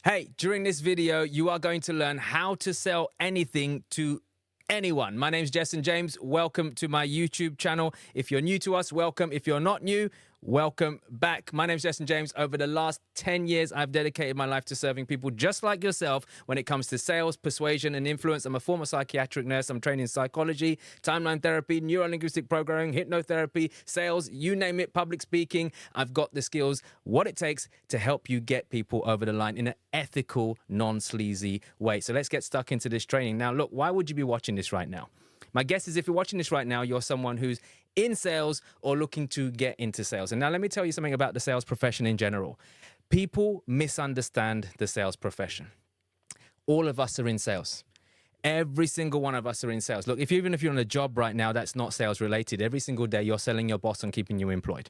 Hey, during this video, you are going to learn how to sell anything to anyone. My name's Jessen James. Welcome to my YouTube channel. If you're new to us, welcome. If you're not new, welcome back. My name's Jessen James. Over the last 10 years, I've dedicated my life to serving people just like yourself when it comes to sales, persuasion, and influence. I'm a former psychiatric nurse. I'm trained in psychology, timeline therapy, neuro-linguistic programming, hypnotherapy, sales, you name it, public speaking. I've got the skills, what it takes to help you get people over the line in an ethical, non-sleazy way. So let's get stuck into this training. Now, look, why would you be watching this right now? My guess is if you're watching this right now, you're someone who's in sales or looking to get into sales. And now let me tell you something about the sales profession in general. People misunderstand the sales profession. All of us are in sales. Every single one of us are in sales. Look, even if you're on a job right now that's not sales related, every single day you're selling your boss and keeping you employed.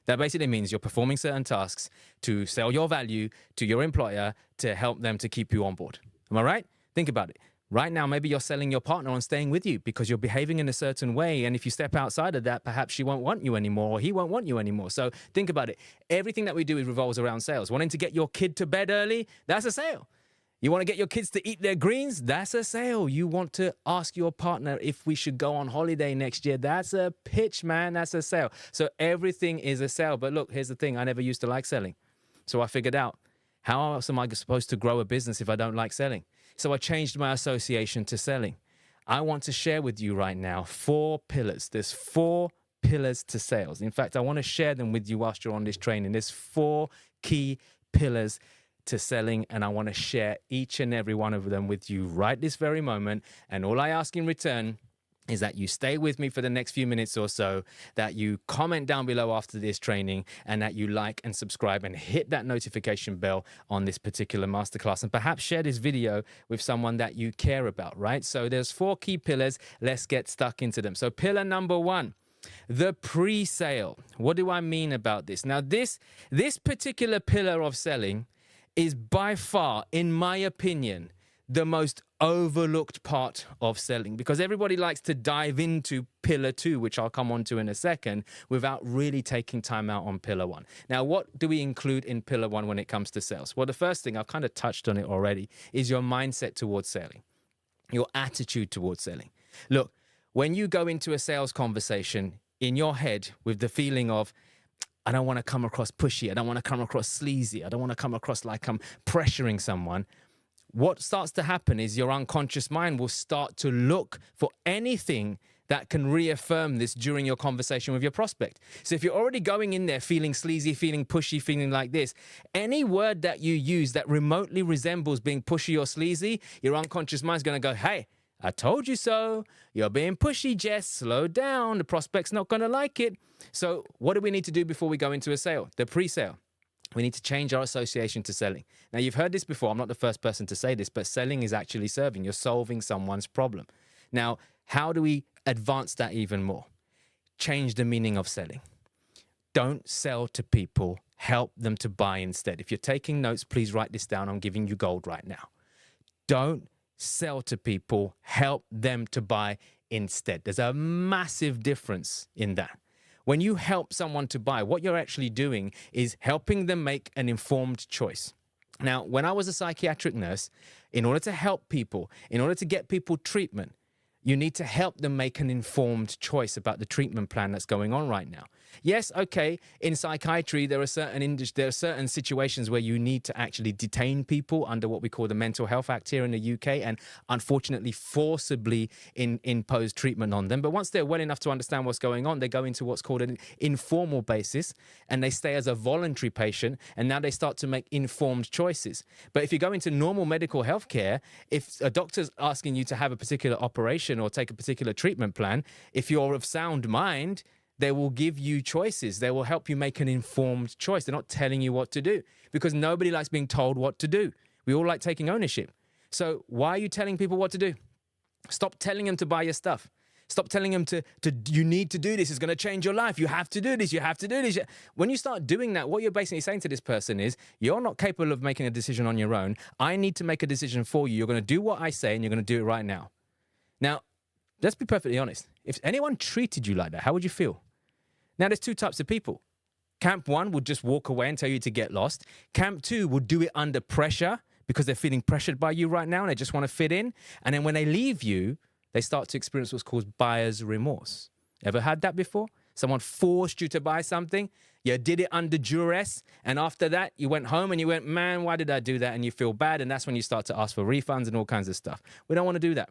That basically means you're performing certain tasks to sell your value to your employer to help them to keep you on board. Am I right? Think about it. Right now, maybe you're selling your partner on staying with you because you're behaving in a certain way. And if you step outside of that, perhaps she won't want you anymore or he won't want you anymore. So think about it. Everything that we do revolves around sales. Wanting to get your kid to bed early, that's a sale. You want to get your kids to eat their greens? That's a sale. You want to ask your partner if we should go on holiday next year? That's a pitch, man. That's a sale. So everything is a sale. But look, here's the thing. I never used to like selling. So I figured out, how else am I supposed to grow a business if I don't like selling? So I changed my association to selling. I want to share with you right now 4 pillars. There's 4 pillars to sales. In fact, I want to share them with you whilst you're on this training. There's 4 key pillars to selling, and I want to share each and every one of them with you right this very moment. And all I ask in return is that you stay with me for the next few minutes or so, that you comment down below after this training, and that you like and subscribe and hit that notification bell on this particular masterclass, and perhaps share this video with someone that you care about, right? So there's 4 key pillars. Let's get stuck into them. So pillar number 1, the pre-sale. What do I mean about this? Now, this particular pillar of selling is by far, in my opinion, the most overlooked part of selling, because everybody likes to dive into pillar 2, which I'll come on to in a second, without really taking time out on pillar 1. Now, what do we include in pillar 1 when it comes to sales? Well, the first thing, I've kind of touched on it already, is your mindset towards selling, your attitude towards selling. Look, when you go into a sales conversation in your head with the feeling of, I don't want to come across pushy, I don't want to come across sleazy, I don't want to come across like I'm pressuring someone, what starts to happen is your unconscious mind will start to look for anything that can reaffirm this during your conversation with your prospect. So if you're already going in there feeling sleazy, feeling pushy, feeling like this, any word that you use that remotely resembles being pushy or sleazy, your unconscious mind's going to go, hey, I told you so. You're being pushy, Jess. Slow down. The prospect's not going to like it. So what do we need to do before we go into a sale? The pre-sale. We need to change our association to selling. Now, you've heard this before. I'm not the first person to say this, but selling is actually serving. You're solving someone's problem. Now, how do we advance that even more? Change the meaning of selling. Don't sell to people. Help them to buy instead. If you're taking notes, please write this down. I'm giving you gold right now. Don't sell to people. Help them to buy instead. There's a massive difference in that. When you help someone to buy, what you're actually doing is helping them make an informed choice. Now, when I was a psychiatric nurse, in order to help people, in order to get people treatment, you need to help them make an informed choice about the treatment plan that's going on right now. Yes, okay, in psychiatry, there are certain situations where you need to actually detain people under what we call the Mental Health Act here in the UK, and unfortunately forcibly impose treatment on them. But once they're well enough to understand what's going on, they go into what's called an informal basis, and they stay as a voluntary patient, and now they start to make informed choices. But if you go into normal medical health care, if a doctor's asking you to have a particular operation or take a particular treatment plan, if you're of sound mind, they will give you choices. They will help you make an informed choice. They're not telling you what to do, because nobody likes being told what to do. We all like taking ownership. So why are you telling people what to do? Stop telling them to buy your stuff. Stop telling them you need to do this. It's going to change your life. You have to do this. You have to do this. When you start doing that, what you're basically saying to this person is, you're not capable of making a decision on your own. I need to make a decision for you. You're going to do what I say, and you're going to do it right now. Now, let's be perfectly honest. If anyone treated you like that, how would you feel? Now, there's 2 types of people. Camp 1 would just walk away and tell you to get lost. Camp 2 would do it under pressure because they're feeling pressured by you right now and they just want to fit in. And then when they leave you, they start to experience what's called buyer's remorse. Ever had that before? Someone forced you to buy something, you did it under duress, and after that, you went home and you went, man, why did I do that? And you feel bad, and that's when you start to ask for refunds and all kinds of stuff. We don't want to do that.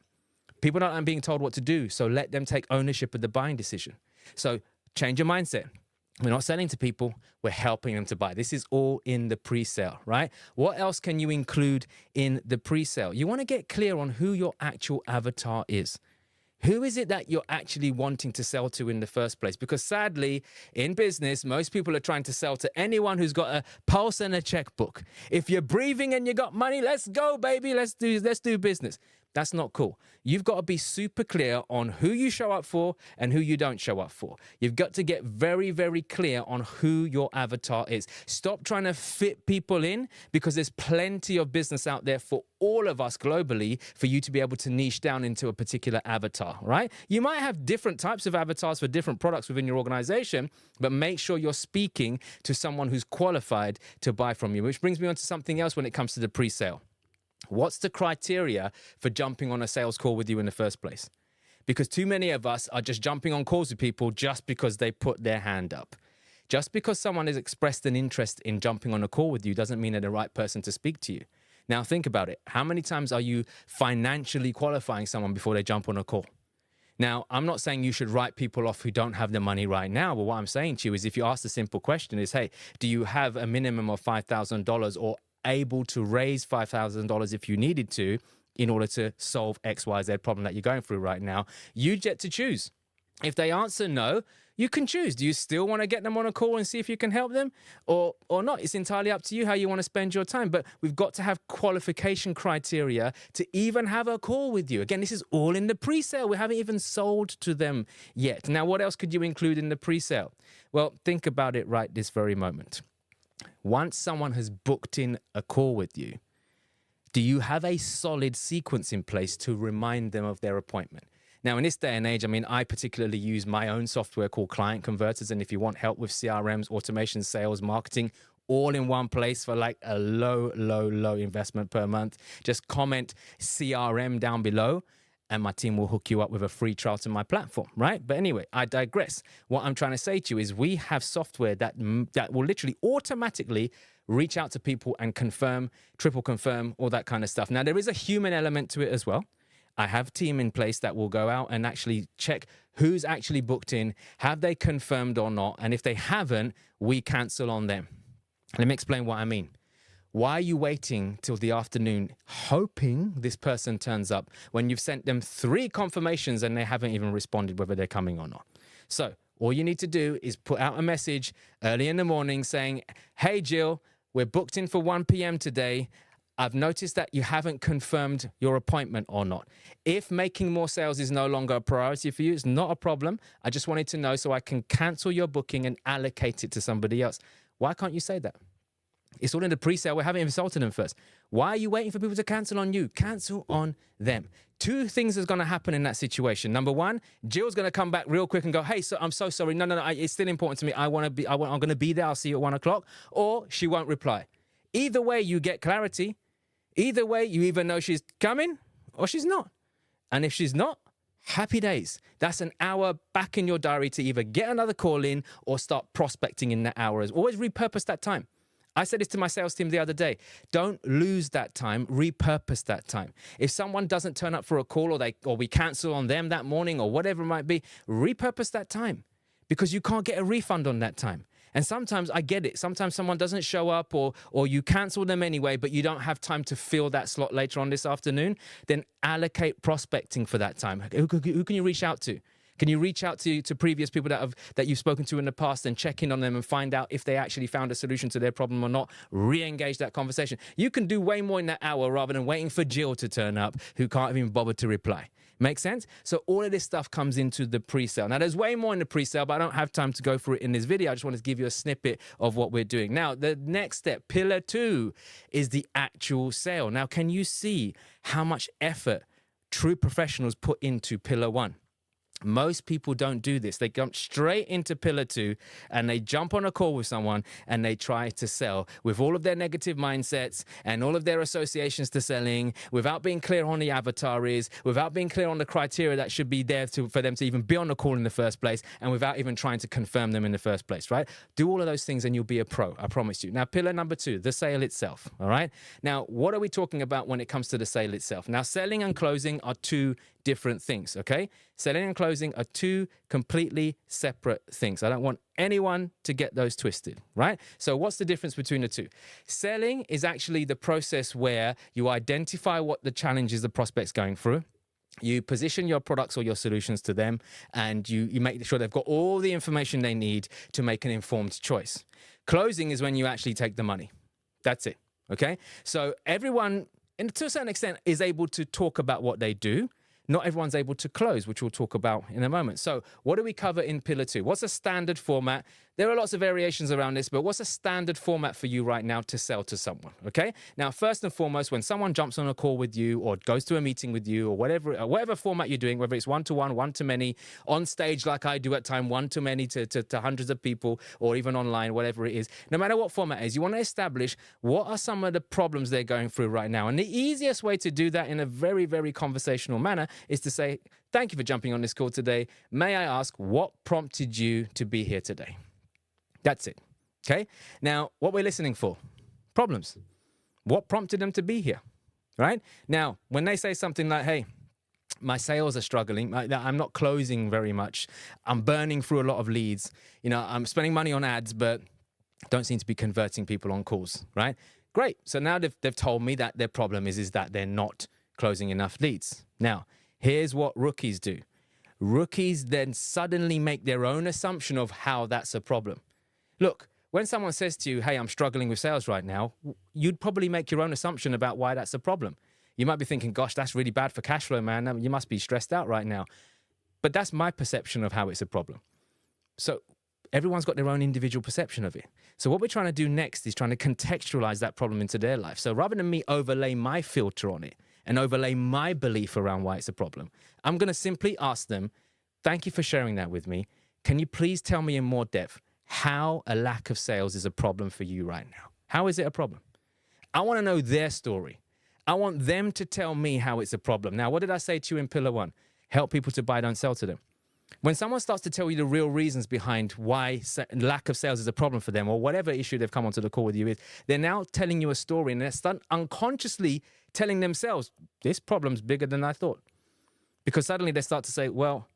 People don't like being told what to do, so let them take ownership of the buying decision. So change your mindset. We're not selling to people, we're helping them to buy. This is all in the pre-sale, right? What else can you include in the pre-sale? You want to get clear on who your actual avatar is. Who is it that you're actually wanting to sell to in the first place? Because sadly, in business, most people are trying to sell to anyone who's got a pulse and a checkbook. If you're breathing and you got money, let's go, baby. Let's do business. That's not cool. You've got to be super clear on who you show up for and who you don't show up for. You've got to get very, very clear on who your avatar is. Stop trying to fit people in, because there's plenty of business out there for all of us globally for you to be able to niche down into a particular avatar, right? You might have different types of avatars for different products within your organization, but make sure you're speaking to someone who's qualified to buy from you, which brings me on to something else when it comes to the pre-sale. What's the criteria for jumping on a sales call with you in the first place? Because too many of us are just jumping on calls with people just because they put their hand up. Just because someone has expressed an interest in jumping on a call with you doesn't mean they're the right person to speak to you. Now think about it. How many times are you financially qualifying someone before they jump on a call? Now, I'm not saying you should write people off who don't have the money right now, but what I'm saying to you is, if you ask the simple question is, hey, do you have a minimum of $5,000 or able to raise $5,000 if you needed to in order to solve XYZ problem that you're going through right now? You get to choose. If they answer no, you can choose. Do you still want to get them on a call and see if you can help them or not? It's entirely up to you how you want to spend your time. But we've got to have qualification criteria to even have a call with you. Again, this is all in the pre-sale. We haven't even sold to them yet. Now, what else could you include in the pre-sale? Well, think about it right this very moment. Once someone has booked in a call with you, do you have a solid sequence in place to remind them of their appointment? Now, in this day and age, I mean, I particularly use my own software called Client Converters. And if you want help with CRMs, automation, sales, marketing, all in one place for like a low investment per month, just comment CRM down below and my team will hook you up with a free trial to my platform, right? But anyway, I digress. What I'm trying to say to you is we have software that will literally automatically reach out to people and confirm, triple confirm, all that kind of stuff. Now, there is a human element to it as well. I have a team in place that will go out and actually check who's actually booked in, have they confirmed or not, and if they haven't, we cancel on them. Let me explain what I mean. Why are you waiting till the afternoon hoping this person turns up when you've sent them 3 confirmations and they haven't even responded whether they're coming or not? So all you need to do is put out a message early in the morning saying, hey, Jill, we're booked in for 1 p.m. today. I've noticed that you haven't confirmed your appointment or not. If making more sales is no longer a priority for you, it's not a problem. I just wanted to know so I can cancel your booking and allocate it to somebody else. Why can't you say that? It's all in the pre-sale. We haven't even sold to them first. Why are you waiting for people to cancel on you? Cancel on them. 2 things is going to happen in that situation. Number 1, Jill's going to come back real quick and go, hey, so I'm so sorry. No, it's still important to me. I'm going to be there. I'll see you at 1 o'clock. Or she won't reply. Either way, you get clarity. Either way, you either know she's coming or she's not. And if she's not, happy days. That's an hour back in your diary to either get another call in or start prospecting in that hour. Always repurpose that time. I said this to my sales team the other day. Don't lose that time. Repurpose that time. If someone doesn't turn up for a call or we cancel on them that morning or whatever it might be, repurpose that time because you can't get a refund on that time. And sometimes I get it. Sometimes someone doesn't show up or you cancel them anyway, but you don't have time to fill that slot later on this afternoon. Then allocate prospecting for that time. Who can you reach out to? Can you reach out to previous people that you've spoken to in the past and check in on them and find out if they actually found a solution to their problem or not? Re-engage that conversation. You can do way more in that hour rather than waiting for Jill to turn up who can't even bother to reply. Make sense? So all of this stuff comes into the pre-sale. Now, there's way more in the pre-sale, but I don't have time to go through it in this video. I just want to give you a snippet of what we're doing. Now, the next step, pillar 2, is the actual sale. Now, can you see how much effort true professionals put into pillar 1? Most people don't do this. They jump straight into pillar 2 and they jump on a call with someone and they try to sell with all of their negative mindsets and all of their associations to selling, without being clear on the avatar is, without being clear on the criteria that should be there for them to even be on the call in the first place, and without even trying to confirm them in the first place, right? Do all of those things and you'll be a pro, I promise you. Now, pillar number 2, the sale itself, all right? Now, what are we talking about when it comes to the sale itself? Now, selling and closing are two different things, okay? Selling and closing are two completely separate things. I don't want anyone to get those twisted, right? So what's the difference between the two? Selling is actually the process where you identify what the challenges the prospect's going through. You position your products or your solutions to them, and you make sure they've got all the information they need to make an informed choice. Closing is when you actually take the money. That's it, okay? So everyone, and to a certain extent, is able to talk about what they do. Not everyone's able to close, which we'll talk about in a moment. So what do we cover in pillar 2? What's a standard format? There are lots of variations around this, but what's a standard format for you right now to sell to someone, okay? Now, first and foremost, when someone jumps on a call with you or goes to a meeting with you or whatever format you're doing, whether it's one-to-one, one-to-many, on stage like I do at time, one-to-many to hundreds of people, or even online, whatever it is, no matter what format it is, you want to establish what are some of the problems they're going through right now. And the easiest way to do that in a very, very conversational manner is to say, thank you for jumping on this call today. May I ask what prompted you to be here today? That's it, okay? Now, what we're listening for? Problems. What prompted them to be here, right? Now, when they say something like, hey, my sales are struggling, I'm not closing very much, I'm burning through a lot of leads, I'm spending money on ads, but don't seem to be converting people on calls, right? Great. So now they've told me that their problem is that they're not closing enough leads. Now, here's what rookies do. Rookies then suddenly make their own assumption of how that's a problem. Look, when someone says to you, hey, I'm struggling with sales right now, you'd probably make your own assumption about why that's a problem. You might be thinking, gosh, that's really bad for cash flow, man. You must be stressed out right now. But that's my perception of how it's a problem. So everyone's got their own individual perception of it. So what we're trying to do next is trying to contextualize that problem into their life. So rather than me overlay my filter on it and overlay my belief around why it's a problem, I'm going to simply ask them, thank you for sharing that with me. Can you please tell me in more depth how a lack of sales is a problem for you right now? How is it a problem? I want to know their story. I want them to tell me how it's a problem. Now, what did I say to you in pillar 1? Help people to buy, don't sell to them. When someone starts to tell you the real reasons behind why lack of sales is a problem for them, or whatever issue they've come onto the call with you is, they're now telling you a story, and they're unconsciously telling themselves, this problem's bigger than I thought. Because suddenly they start to say, well,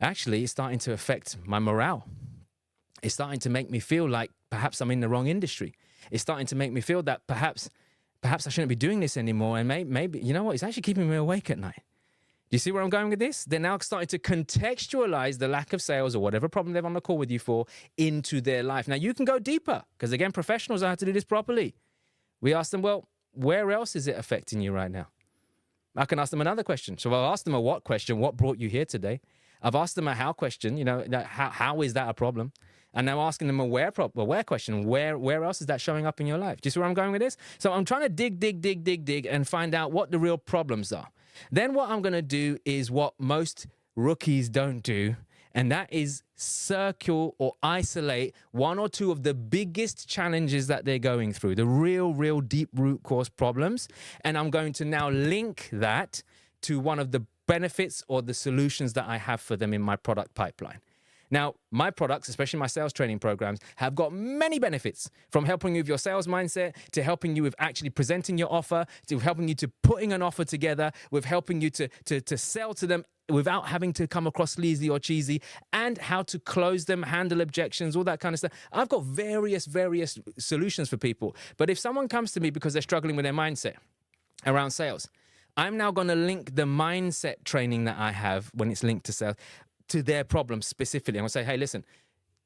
actually, it's starting to affect my morale. It's starting to make me feel like perhaps I'm in the wrong industry. It's starting to make me feel that perhaps I shouldn't be doing this anymore. And maybe, you know what? It's actually keeping me awake at night. Do you see where I'm going with this? They're now starting to contextualize the lack of sales or whatever problem they're on the call with you for into their life. Now, you can go deeper because, again, professionals know how to do this properly. We ask them, well, where else is it affecting you right now? I can ask them another question. So I'll ask them a what question, what brought you here today? I've asked them a how question, how is that a problem? And now asking them a where question, where else is that showing up in your life? Do you see where I'm going with this? So I'm trying to dig and find out what the real problems are. Then what I'm going to do is what most rookies don't do, and that is circle or isolate one or two of the biggest challenges that they're going through, the real deep root cause problems. And I'm going to now link that to one of the benefits or the solutions that I have for them in my product pipeline. Now, my products, especially my sales training programs, have got many benefits, from helping you with your sales mindset, to helping you with actually presenting your offer, to helping you to putting an offer together, with helping you to sell to them without having to come across sleazy or cheesy, and how to close them, handle objections, all that kind of stuff. I've got various solutions for people. But if someone comes to me because they're struggling with their mindset around sales, I'm now going to link the mindset training that I have when it's linked to sales to their problem specifically. I'm going to say, hey, listen,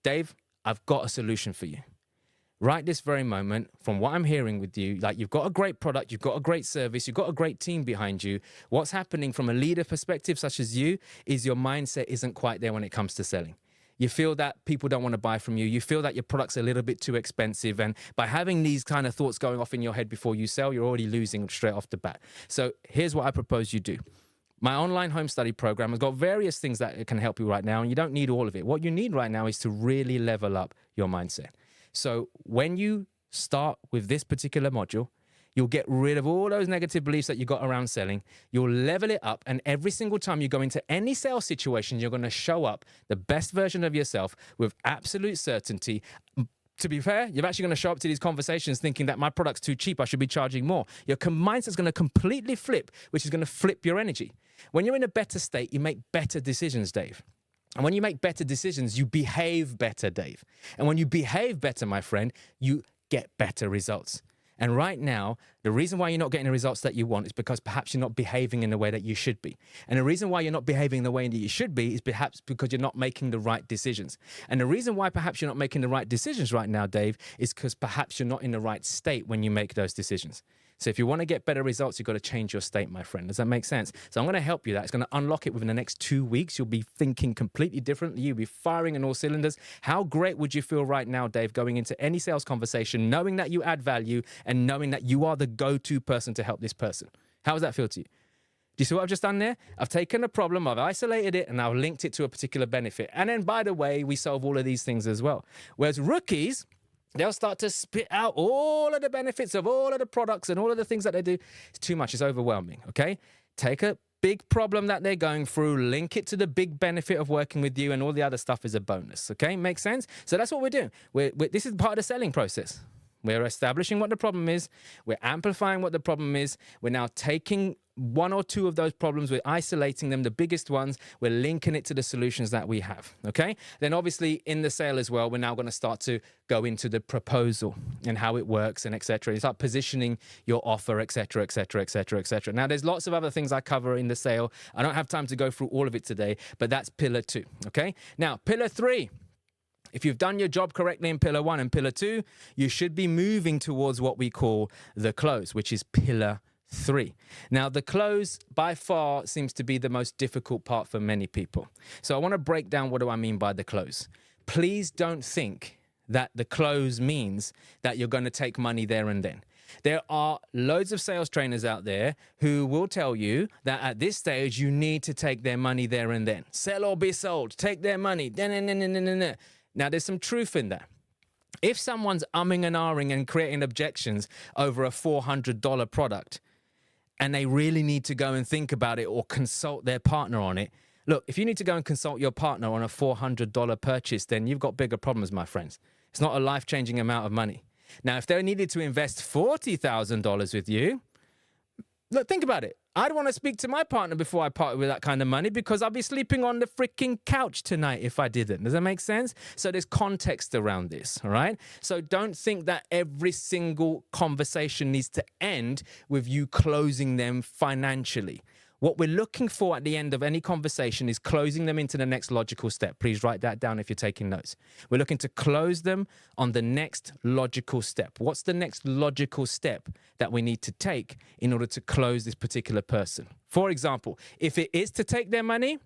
Dave, I've got a solution for you. Right this very moment, from what I'm hearing with you, like, you've got a great product, you've got a great service, you've got a great team behind you. What's happening from a leader perspective, such as you, is your mindset isn't quite there when it comes to selling. You feel that people don't want to buy from you. You feel that your product's a little bit too expensive. And by having these kind of thoughts going off in your head before you sell, you're already losing straight off the bat. So here's what I propose you do. My online home study program has got various things that can help you right now, and you don't need all of it. What you need right now is to really level up your mindset. So when you start with this particular module, you'll get rid of all those negative beliefs that you got around selling. You'll level it up, and every single time you go into any sales situation, you're going to show up the best version of yourself with absolute certainty. To be fair, you're actually going to show up to these conversations thinking that my product's too cheap, I should be charging more. Your mindset's going to completely flip, which is going to flip your energy. When you're in a better state, you make better decisions, Dave. And when you make better decisions, you behave better, Dave. And when you behave better, my friend, you get better results. And right now, the reason why you're not getting the results that you want is because perhaps you're not behaving in the way that you should be. And the reason why you're not behaving in the way that you should be is perhaps because you're not making the right decisions. And the reason why perhaps you're not making the right decisions right now, Dave, is because perhaps you're not in the right state when you make those decisions. So if you want to get better results, you've got to change your state, my friend. Does that make sense? So I'm going to help you that. It's going to unlock it within the next 2 weeks. You'll be thinking completely differently. You'll be firing on all cylinders. How great would you feel right now, Dave, going into any sales conversation, knowing that you add value and knowing that you are the go-to person to help this person? How does that feel to you? Do you see what I've just done there? I've taken a problem, I've isolated it, and I've linked it to a particular benefit. And then, by the way, we solve all of these things as well. Whereas rookies, they'll start to spit out all of the benefits of all of the products and all of the things that they do. It's too much. It's overwhelming, okay? Take a big problem that they're going through, link it to the big benefit of working with you, and all the other stuff is a bonus, okay? Makes sense? So that's what we're doing. This is part of the selling process. We're establishing what the problem is. We're amplifying what the problem is. We're now taking one or two of those problems, we're isolating them, the biggest ones, we're linking it to the solutions that we have, okay? Then obviously in the sale as well, we're now going to start to go into the proposal and how it works and et cetera. You start positioning your offer, et cetera, et cetera, et cetera, et cetera. Now there's lots of other things I cover in the sale. I don't have time to go through all of it today, but that's pillar 2, okay? Now, pillar 3. If you've done your job correctly in pillar 1 and pillar 2, you should be moving towards what we call the close, which is pillar 3. Now, the close by far seems to be the most difficult part for many people. So I want to break down what do I mean by the close. Please don't think that the close means that you're going to take money there and then. There are loads of sales trainers out there who will tell you that at this stage, you need to take their money there and then. Sell or be sold. Take their money. Now, there's some truth in that. If someone's umming and ahhing and creating objections over a $400 product, and they really need to go and think about it or consult their partner on it, look, if you need to go and consult your partner on a $400 purchase, then you've got bigger problems, my friends. It's not a life-changing amount of money. Now, if they needed to invest $40,000 with you, look, think about it. I'd want to speak to my partner before I part with that kind of money because I'd be sleeping on the freaking couch tonight if I didn't. Does that make sense? So there's context around this, all right? So don't think that every single conversation needs to end with you closing them financially. What we're looking for at the end of any conversation is closing them into the next logical step. Please write that down if you're taking notes. We're looking to close them on the next logical step. What's the next logical step that we need to take in order to close this particular person? For example, if it is to take their money,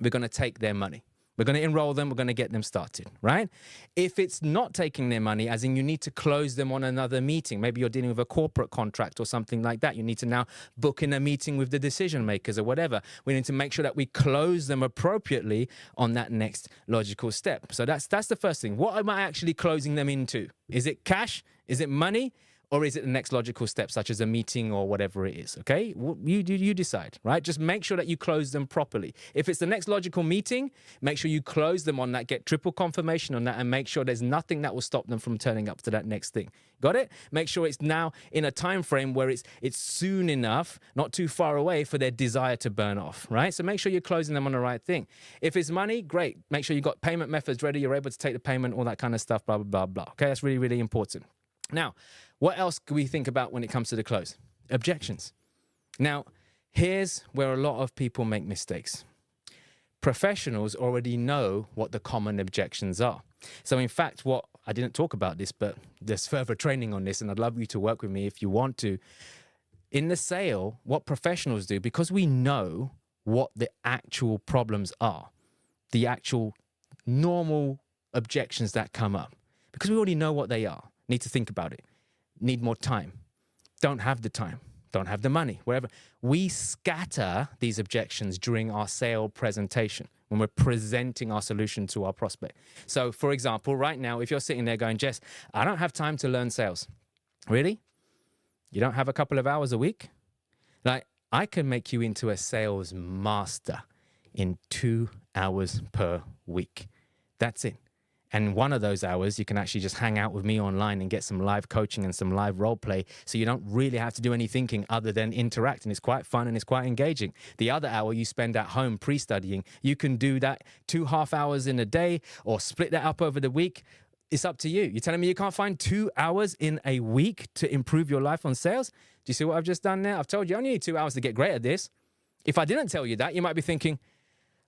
we're going to take their money. We're going to enroll them. We're going to get them started, right? If it's not taking their money, as in you need to close them on another meeting, maybe you're dealing with a corporate contract or something like that. You need to now book in a meeting with the decision makers or whatever. We need to make sure that we close them appropriately on that next logical step. So that's the first thing. What am I actually closing them into? Is it cash? Is it money? Or is it the next logical step, such as a meeting or whatever it is, okay? You decide, right? Just make sure that you close them properly. If it's the next logical meeting, make sure you close them on that, get triple confirmation on that, and make sure there's nothing that will stop them from turning up to that next thing. Got it? Make sure it's now in a time frame where it's soon enough, not too far away for their desire to burn off, right? So make sure you're closing them on the right thing. If it's money, great. Make sure you've got payment methods ready. You're able to take the payment, all that kind of stuff, blah, blah, blah, blah. Okay, that's really, really important. Now, what else can we think about when it comes to the close? Objections. Now, here's where a lot of people make mistakes. Professionals already know what the common objections are. So in fact, I didn't talk about this, but there's further training on this, and I'd love you to work with me if you want to. In the sale, what professionals do, because we know what the actual problems are, the actual normal objections that come up, because we already know what they are. Need to think about it. Need more time. Don't have the time. don't have the money, whatever. We scatter these objections during our sale presentation when we're presenting our solution to our prospect. So, for example, right now, if you're sitting there going, Jess, I don't have time to learn sales. Really? You don't have a couple of hours a week? Like, I can make you into a sales master in 2 hours per week. That's it. And one of those hours, you can actually just hang out with me online and get some live coaching and some live role play. So you don't really have to do any thinking other than interact. And it's quite fun and it's quite engaging. The other hour you spend at home pre-studying, you can do that 2.5 hours in a day or split that up over the week. It's up to you. You're telling me you can't find 2 hours in a week to improve your life on sales? Do you see what I've just done there? I've told you I only need 2 hours to get great at this. If I didn't tell you that, you might be thinking,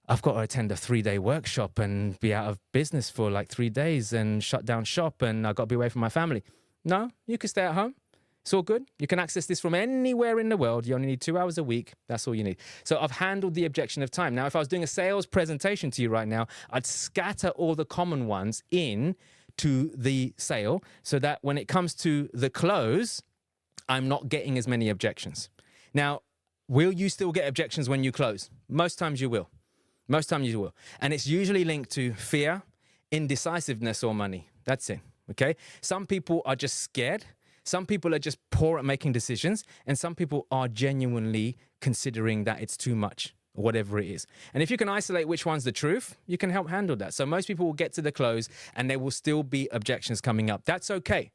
I've got to attend a 3-day workshop and be out of business for like 3 days and shut down shop and I've got to be away from my family. No, you can stay at home. It's all good. You can access this from anywhere in the world. You only need 2 hours a week. That's all you need. So I've handled the objection of time. Now, if I was doing a sales presentation to you right now, I'd scatter all the common ones in to the sale so that when it comes to the close, I'm not getting as many objections. Now, will you still get objections when you close? Most times you will. Most times you will. And it's usually linked to fear, indecisiveness, or money. That's it, okay? Some people are just scared. Some people are just poor at making decisions. And some people are genuinely considering that it's too much, or whatever it is. And if you can isolate which one's the truth, you can help handle that. So most people will get to the close and there will still be objections coming up. That's okay.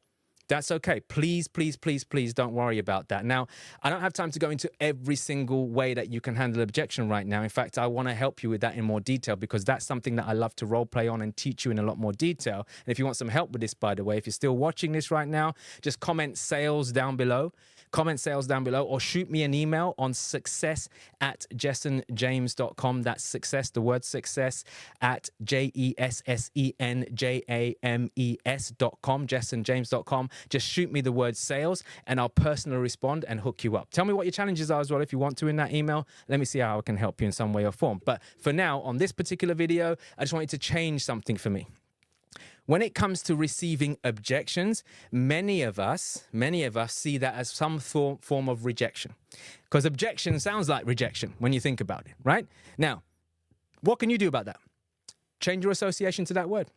That's okay. Please, please, please, please don't worry about that. Now, I don't have time to go into every single way that you can handle objection right now. In fact, I want to help you with that in more detail because that's something that I love to role play on and teach you in a lot more detail. And if you want some help with this, by the way, if you're still watching this right now, just comment sales down below. Comment sales down below or shoot me an email on success@jessenjames.com. That's success, the word success, at JESSENJAMES.com, jessenjames.com. Just shoot me the word sales and I'll personally respond and hook you up. Tell me what your challenges are as well if you want to in that email. Let me see how I can help you in some way or form. But for now, on this particular video, I just want you to change something for me. When it comes to receiving objections, many of us see that as some form of rejection. Because objection sounds like rejection when you think about it, right? Now, what can you do about that? Change your association to that word.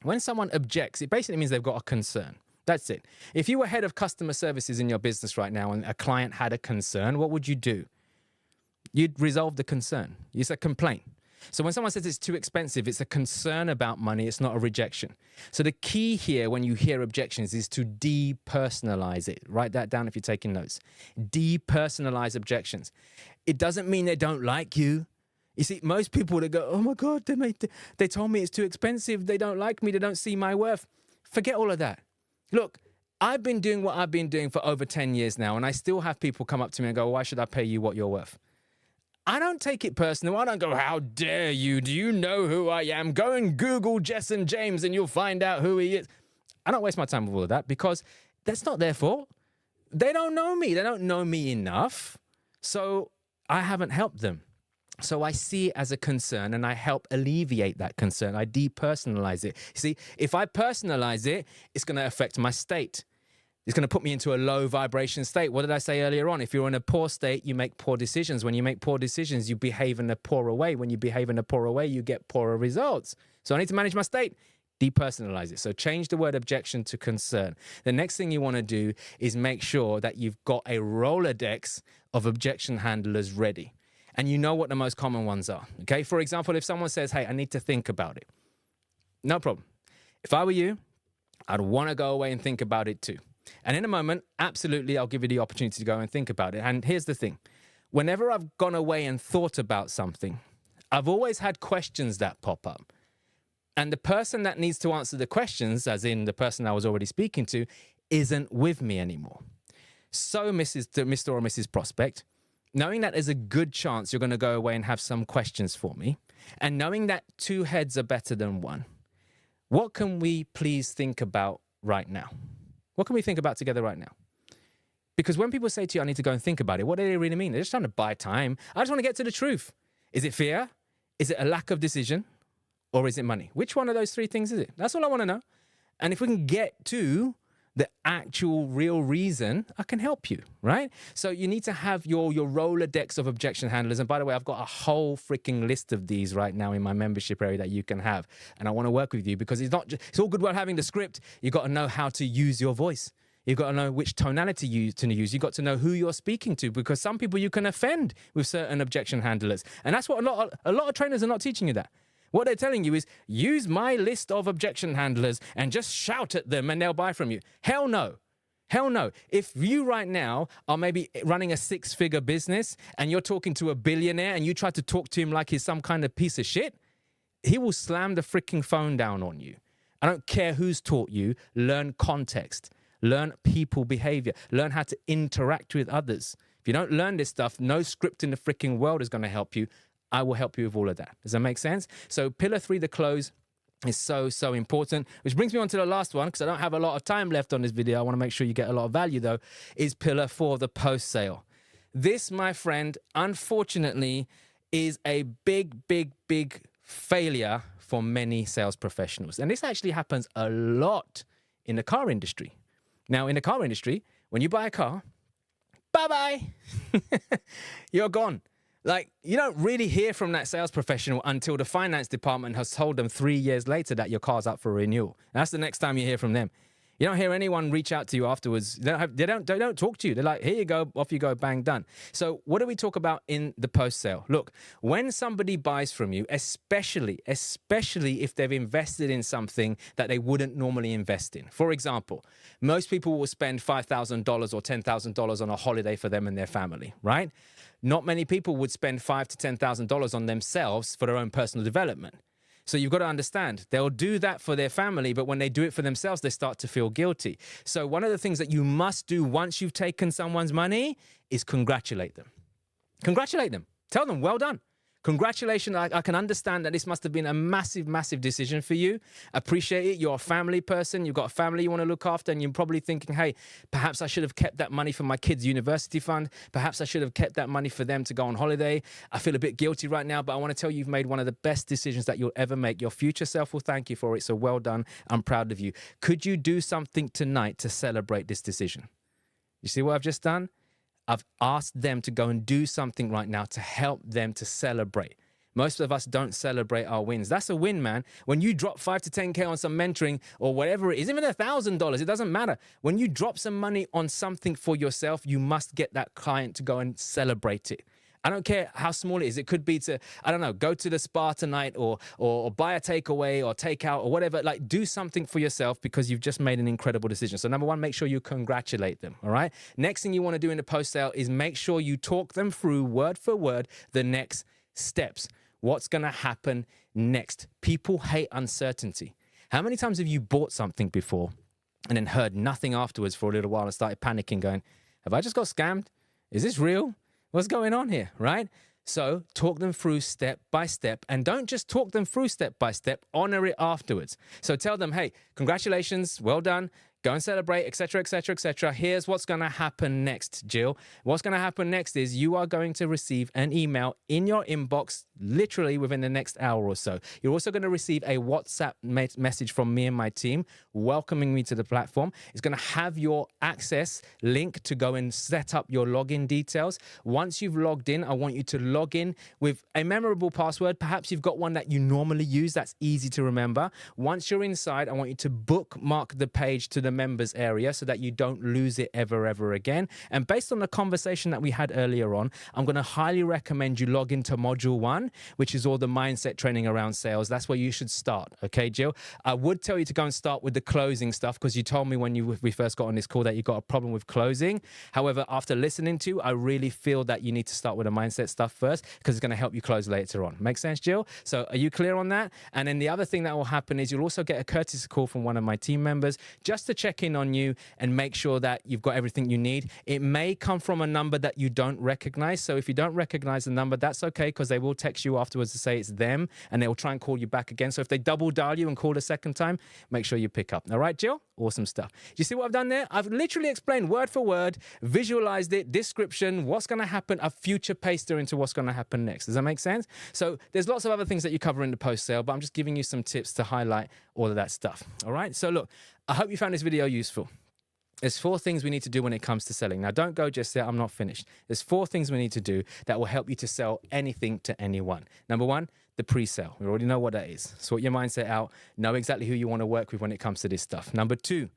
When someone objects, it basically means they've got a concern. That's it. If you were head of customer services in your business right now and a client had a concern, what would you do? You'd resolve the concern. It's a complaint. So when someone says it's too expensive, it's a concern about money. It's not a rejection. So the key here when you hear objections is to depersonalize it. Write that down if you're taking notes. Depersonalize objections. It doesn't mean they don't like you. You see, most people that go, oh my God, they told me it's too expensive. They don't like me. They don't see my worth. Forget all of that. Look, I've been doing what I've been doing for over 10 years now, and I still have people come up to me and go, why should I pay you what you're worth? I don't take it personal. I don't go, how dare you? Do you know who I am? Go and Google Jessen James and you'll find out who he is. I don't waste my time with all of that because that's not their fault. They don't know me. They don't know me enough. So I haven't helped them. So I see it as a concern and I help alleviate that concern. I depersonalize it. You see, if I personalize it, it's going to affect my state. It's going to put me into a low vibration state. What did I say earlier on? If you're in a poor state, you make poor decisions. When you make poor decisions, you behave in a poorer way. When you behave in a poorer way, you get poorer results. So I need to manage my state. Depersonalize it. So change the word objection to concern. The next thing you want to do is make sure that you've got a Rolodex of objection handlers ready. And you know what the most common ones are. Okay. For example, if someone says, hey, I need to think about it. No problem. If I were you, I'd want to go away and think about it too. And in a moment, absolutely, I'll give you the opportunity to go and think about it. And here's the thing. Whenever I've gone away and thought about something, I've always had questions that pop up. And the person that needs to answer the questions, as in the person I was already speaking to, isn't with me anymore. So, Mr. or Mrs. Prospect, knowing that there's a good chance you're going to go away and have some questions for me, and knowing that 2 heads are better than 1, what can we please think about right now? What can we think about together right now? Because when people say to you, I need to go and think about it, what do they really mean? They're just trying to buy time. I just want to get to the truth. Is it fear? Is it a lack of decision? Or is it money? Which one of those 3 things is it? That's all I want to know. And if we can get to the actual real reason, I can help you, right? So you need to have your Rolodex of objection handlers. And by the way, I've got a whole freaking list of these right now in my membership area that you can have. And I want to work with you because it's all good while having the script. You've got to know how to use your voice. You've got to know which tonality to use. You've got to know who you're speaking to, because some people you can offend with certain objection handlers. And that's what a lot of trainers are not teaching you that. What they're telling you is use my list of objection handlers and just shout at them and they'll buy from you. Hell no. Hell no. If you right now are maybe running a 6-figure business and you're talking to a billionaire and you try to talk to him like he's some kind of piece of shit, he will slam the freaking phone down on you. I don't care who's taught you. Learn context. Learn people behavior. Learn how to interact with others. If you don't learn this stuff, no script in the freaking world is going to help you. I will help you with all of that. Does that make sense? So pillar 3, the close, is so, so important. Which brings me on to the last one, because I don't have a lot of time left on this video. I want to make sure you get a lot of value, though, is pillar 4, the post-sale. This, my friend, unfortunately, is a big, big, big failure for many sales professionals. And this actually happens a lot in the car industry. Now, in the car industry, when you buy a car, bye-bye, you're gone. Like, you don't really hear from that sales professional until the finance department has told them 3 years later that your car's up for renewal. That's the next time you hear from them. You don't hear anyone reach out to you afterwards. They don't talk to you. They're like, here you go, off you go, bang, done. So what do we talk about in the post-sale? Look, when somebody buys from you, especially if they've invested in something that they wouldn't normally invest in. For example, most people will spend $5,000 or $10,000 on a holiday for them and their family, right? Not many people would spend $5,000 to $10,000 on themselves for their own personal development. So you've got to understand, they'll do that for their family, but when they do it for themselves, they start to feel guilty. So one of the things that you must do once you've taken someone's money is congratulate them. Congratulate them. Tell them, well done. Congratulations. I can understand that this must have been a massive, massive decision for you. Appreciate it. You're a family person. You've got a family you want to look after, and you're probably thinking, hey, perhaps I should have kept that money for my kids' university fund. Perhaps I should have kept that money for them to go on holiday. I feel a bit guilty right now, but I want to tell you, you've made one of the best decisions that you'll ever make. Your future self will thank you for it. So well done. I'm proud of you. Could you do something tonight to celebrate this decision? You see what I've just done? I've asked them to go and do something right now to help them to celebrate. Most of us don't celebrate our wins. That's a win, man. When you drop 5 to 10K on some mentoring or whatever it is, even $1,000, it doesn't matter. When you drop some money on something for yourself, you must get that client to go and celebrate it. I don't care how small it is. It could be to, I don't know, go to the spa tonight or buy a takeaway or takeout or whatever. Like, do something for yourself because you've just made an incredible decision. So number one, make sure you congratulate them, all right? Next thing you want to do in the post-sale is make sure you talk them through word for word the next steps. What's going to happen next? People hate uncertainty. How many times have you bought something before and then heard nothing afterwards for a little while and started panicking going, have I just got scammed? Is this real? What's going on here, right? So talk them through step by step, and don't just talk them through step by step, honor it afterwards. So tell them, hey, congratulations, well done. Go and celebrate, etc., etc., etc. Here's what's going to happen next, Jill. What's going to happen next is you are going to receive an email in your inbox literally within the next hour or so. You're also going to receive a WhatsApp message from me and my team welcoming me to the platform. It's going to have your access link to go and set up your login details. Once you've logged in, I want you to log in with a memorable password. Perhaps you've got one that you normally use that's easy to remember. Once you're inside, I want you to bookmark the page to the members area so that you don't lose it ever again. And based on the conversation that we had earlier on, I'm going to highly recommend you log into module 1, which is all the mindset training around sales. That's where you should start. Okay, Jill? I would tell you to go and start with the closing stuff because you told me when we first got on this call that you got a problem with closing. However, after listening to, I really feel that you need to start with the mindset stuff first because it's going to help you close later on. Make sense, Jill? So are you clear on that? And then the other thing that will happen is you'll also get a courtesy call from one of my team members just to check in on you and make sure that you've got everything you need. It may come from a number that you don't recognize. So if you don't recognize the number, that's okay because they will text you afterwards to say it's them and they will try and call you back again. So if they double dial you and call a second time, make sure you pick up. All right, Jill? Awesome stuff. Do you see what I've done there? I've literally explained word for word, visualized it, description, what's going to happen, a future paster into what's going to happen next. Does that make sense? So there's lots of other things that you cover in the post sale, but I'm just giving you some tips to highlight all of that stuff. All right. So look, I hope you found this video useful. There's 4 things we need to do when it comes to selling. Now, don't go just there, I'm not finished. There's 4 things we need to do that will help you to sell anything to anyone. Number 1, the pre-sale. We already know what that is. Sort your mindset out. Know exactly who you want to work with when it comes to this stuff. Number two,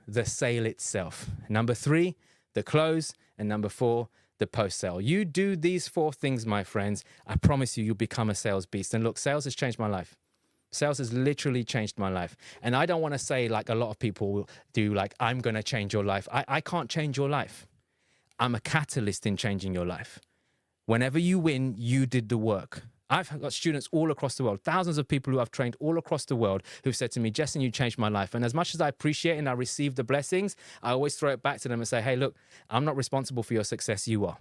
the sale itself. Number 3, the close. And number 4, the post-sale. You do these 4 things, my friends. I promise you, you'll become a sales beast. And look, sales has changed my life. Sales has literally changed my life. And I don't want to say like a lot of people do, like, I'm going to change your life. I can't change your life. I'm a catalyst in changing your life. Whenever you win, you did the work. I've got students all across the world, thousands of people who I've trained all across the world who've said to me, Jessen, you changed my life. And as much as I appreciate and I receive the blessings, I always throw it back to them and say, hey, look, I'm not responsible for your success. You are.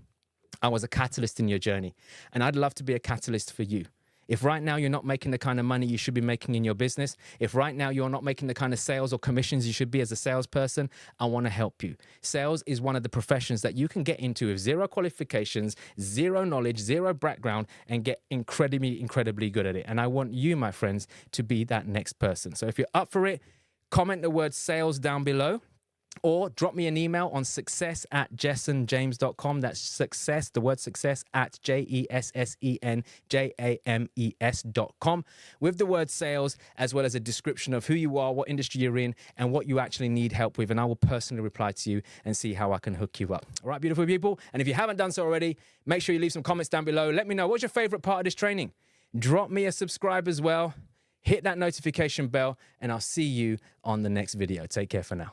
I was a catalyst in your journey. And I'd love to be a catalyst for you. If right now you're not making the kind of money you should be making in your business, if right now you're not making the kind of sales or commissions you should be as a salesperson, I want to help you. Sales is one of the professions that you can get into with 0 qualifications, 0 knowledge, 0 background, and get incredibly good at it. And I want you, my friends, to be that next person. So if you're up for it, comment the word sales down below. Or drop me an email on success@jessenjames.com. That's success, the word success, at JESSENJAMES.com with the word sales, as well as a description of who you are, what industry you're in, and what you actually need help with. And I will personally reply to you and see how I can hook you up. All right, beautiful people. And if you haven't done so already, make sure you leave some comments down below. Let me know, what's your favorite part of this training? Drop me a subscribe as well. Hit that notification bell, and I'll see you on the next video. Take care for now.